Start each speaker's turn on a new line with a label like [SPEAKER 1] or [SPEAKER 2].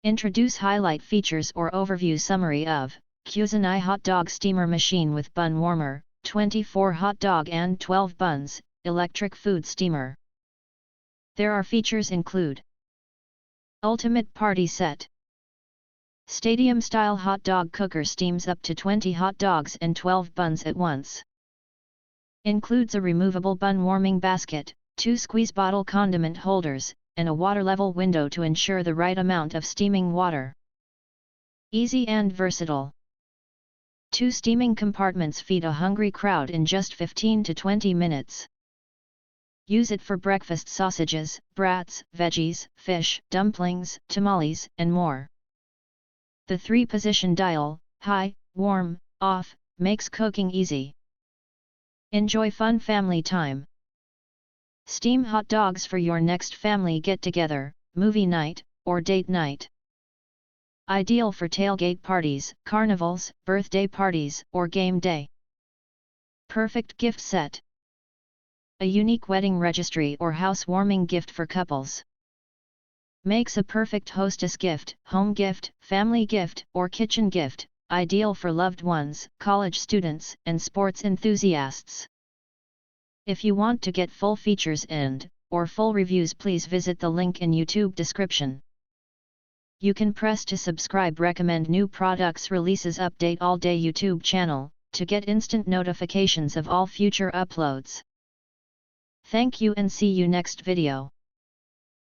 [SPEAKER 1] Introduce highlight features or overview summary of Kusini hot dog steamer machine with bun warmer, 24 hot dog and 12 buns, electric food steamer. There are features include Ultimate Party Set. Stadium-style hot dog cooker steams up to 20 hot dogs and 12 buns at once. Includes a removable bun warming basket, 2 squeeze bottle condiment holders, and a water level window to ensure the right amount of steaming water. Easy and versatile. 2 steaming compartments feed a hungry crowd in just 15 to 20 minutes. Use it for breakfast sausages, brats, veggies, fish, dumplings, tamales, and more. The 3-position dial, high, warm, off, makes cooking easy. Enjoy fun family time. Steam hot dogs for your next family get-together, movie night, or date night. Ideal for tailgate parties, carnivals, birthday parties, or game day. Perfect gift set. A unique wedding registry or housewarming gift for couples. Makes a perfect hostess gift, home gift, family gift, or kitchen gift, ideal for loved ones, college students, and sports enthusiasts. If you want to get full features or full reviews, please visit the link in YouTube description. You can press to subscribe, recommend new products releases, update all day YouTube channel, to get instant notifications of all future uploads. Thank you and see you next video.